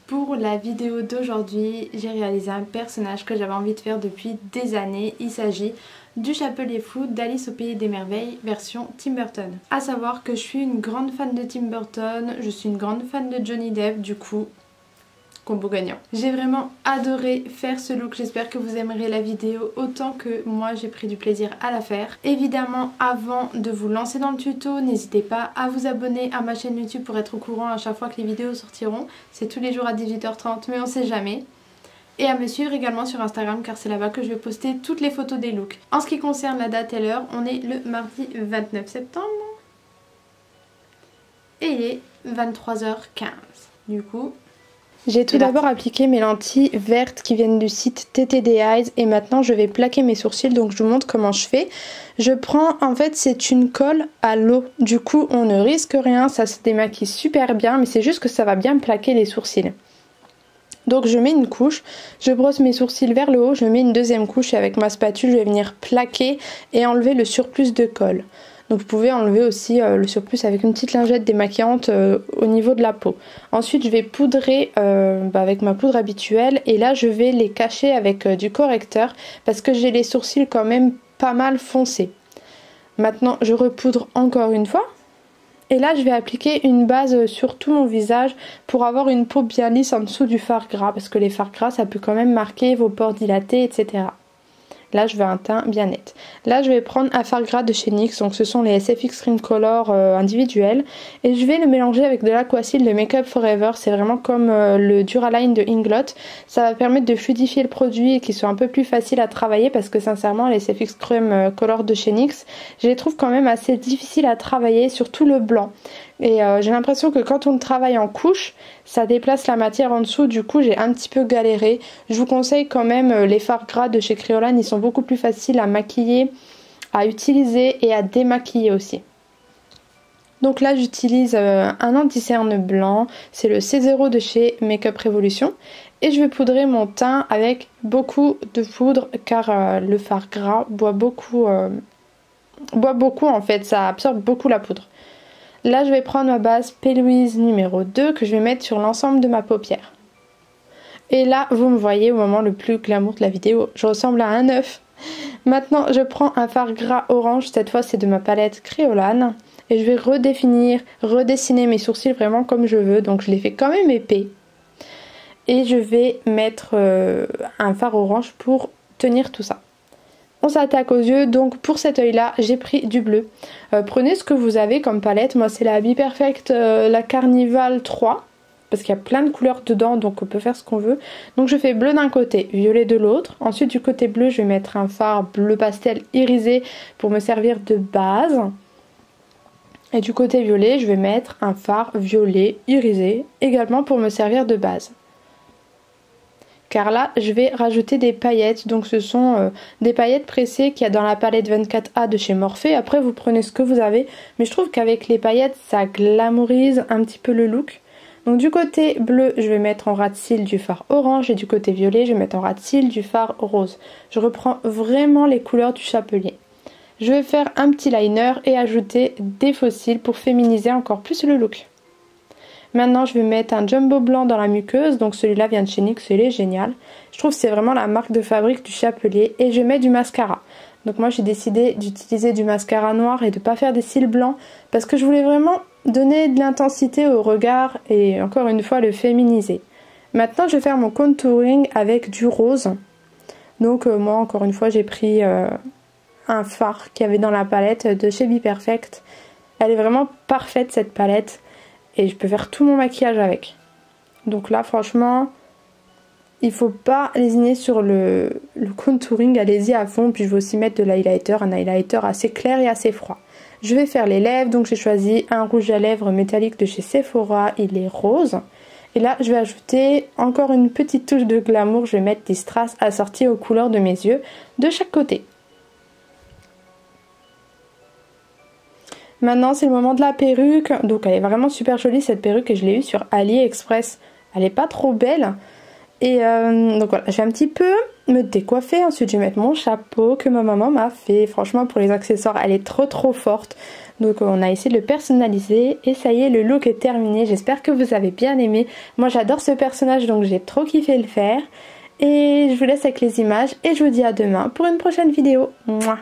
Pour la vidéo d'aujourd'hui, j'ai réalisé un personnage que j'avais envie de faire depuis des années. Il s'agit du Chapelier Fou d'Alice au Pays des Merveilles version Tim Burton. A savoir que je suis une grande fan de Tim Burton, je suis une grande fan de Johnny Depp, du coup combo gagnant. J'ai vraiment adoré faire ce look, j'espère que vous aimerez la vidéo autant que moi j'ai pris du plaisir à la faire. Évidemment, avant de vous lancer dans le tuto, n'hésitez pas à vous abonner à ma chaîne YouTube pour être au courant à chaque fois que les vidéos sortiront. C'est tous les jours à 18h30 mais on sait jamais. Et à me suivre également sur Instagram car c'est là-bas que je vais poster toutes les photos des looks. En ce qui concerne la date et l'heure, on est le mardi 29 septembre et il est 23h15. Du coup, j'ai tout d'abord appliqué mes lentilles vertes qui viennent du site TTD Eyes et maintenant je vais plaquer mes sourcils, donc je vous montre comment je fais. Je prends, en fait c'est une colle à l'eau, du coup on ne risque rien, ça se démaquille super bien mais c'est juste que ça va bien plaquer les sourcils. Donc je mets une couche, je brosse mes sourcils vers le haut, je mets une deuxième couche et avec ma spatule je vais venir plaquer et enlever le surplus de colle. Donc vous pouvez enlever aussi le surplus avec une petite lingette démaquillante au niveau de la peau. Ensuite je vais poudrer avec ma poudre habituelle et là je vais les cacher avec du correcteur parce que j'ai les sourcils quand même pas mal foncés. Maintenant je repoudre encore une fois. Et là je vais appliquer une base sur tout mon visage pour avoir une peau bien lisse en dessous du fard gras parce que les fards gras ça peut quand même marquer vos pores dilatés, etc. Là je veux un teint bien net. Là je vais prendre un fard gras de chez NYX, donc ce sont les SFX Cream Color individuels. Et je vais le mélanger avec de l'Aquasil de Make Up Forever, c'est vraiment comme le Duraline de Inglot. Ça va permettre de fluidifier le produit et qu'il soit un peu plus facile à travailler parce que sincèrement les SFX Cream Color de chez NYX, je les trouve quand même assez difficiles à travailler, surtout le blanc. Et j'ai l'impression que quand on le travaille en couche, ça déplace la matière en dessous, du coup j'ai un petit peu galéré. Je vous conseille quand même les fards gras de chez Kryolan, ils sont beaucoup plus faciles à maquiller, à utiliser et à démaquiller aussi. Donc là j'utilise un anti-cerne blanc, c'est le C0 de chez Make Up Revolution. Et je vais poudrer mon teint avec beaucoup de poudre car le fard gras boit beaucoup en fait, ça absorbe beaucoup la poudre. Là je vais prendre ma base P. Louise numéro 2 que je vais mettre sur l'ensemble de ma paupière. Et là vous me voyez au moment le plus glamour de la vidéo, je ressemble à un œuf. Maintenant je prends un fard gras orange, cette fois c'est de ma palette Kryolan. Et je vais redessiner mes sourcils vraiment comme je veux, donc je les fais quand même épais. Et je vais mettre un fard orange pour tenir tout ça. On s'attaque aux yeux, donc pour cet œil là j'ai pris du bleu. Prenez ce que vous avez comme palette, moi c'est la Be Perfect la Carnival 3 parce qu'il y a plein de couleurs dedans donc on peut faire ce qu'on veut. Donc je fais bleu d'un côté, violet de l'autre. Ensuite du côté bleu je vais mettre un fard bleu pastel irisé pour me servir de base. Et du côté violet je vais mettre un fard violet irisé également pour me servir de base. Car là je vais rajouter des paillettes, donc ce sont des paillettes pressées qu'il y a dans la palette 24A de chez Morphe. Après vous prenez ce que vous avez, mais je trouve qu'avec les paillettes ça glamourise un petit peu le look. Donc du côté bleu je vais mettre en ras de cils du fard orange et du côté violet je vais mettre en ras de cils du fard rose. Je reprends vraiment les couleurs du chapelier. Je vais faire un petit liner et ajouter des faux cils pour féminiser encore plus le look. Maintenant je vais mettre un jumbo blanc dans la muqueuse, donc celui-là vient de chez NYX, il est génial. Je trouve que c'est vraiment la marque de fabrique du chapelier et je mets du mascara. Donc moi j'ai décidé d'utiliser du mascara noir et de ne pas faire des cils blancs parce que je voulais vraiment donner de l'intensité au regard et encore une fois le féminiser. Maintenant je vais faire mon contouring avec du rose. Donc moi encore une fois j'ai pris un fard qu'il y avait dans la palette de chez Be Perfect. Elle est vraiment parfaite cette palette. Et je peux faire tout mon maquillage avec. Donc là franchement, il faut pas lésiner sur le contouring, allez-y à fond. Puis je vais aussi mettre de l'highlighter, un highlighter assez clair et assez froid. Je vais faire les lèvres, donc j'ai choisi un rouge à lèvres métallique de chez Sephora, il est rose. Et là je vais ajouter encore une petite touche de glamour, je vais mettre des strass assortis aux couleurs de mes yeux de chaque côté. Maintenant c'est le moment de la perruque, donc elle est vraiment super jolie cette perruque et je l'ai eue sur AliExpress. Elle est pas trop belle et donc voilà, je vais un petit peu me décoiffer, ensuite je vais mettre mon chapeau que ma maman m'a fait. Franchement pour les accessoires elle est trop forte, Donc on a essayé de le personnaliser et ça y est, le look est terminé. J'espère que vous avez bien aimé. Moi j'adore ce personnage donc j'ai trop kiffé le faire. Et je vous laisse avec les images et je vous dis à demain pour une prochaine vidéo. Mouah.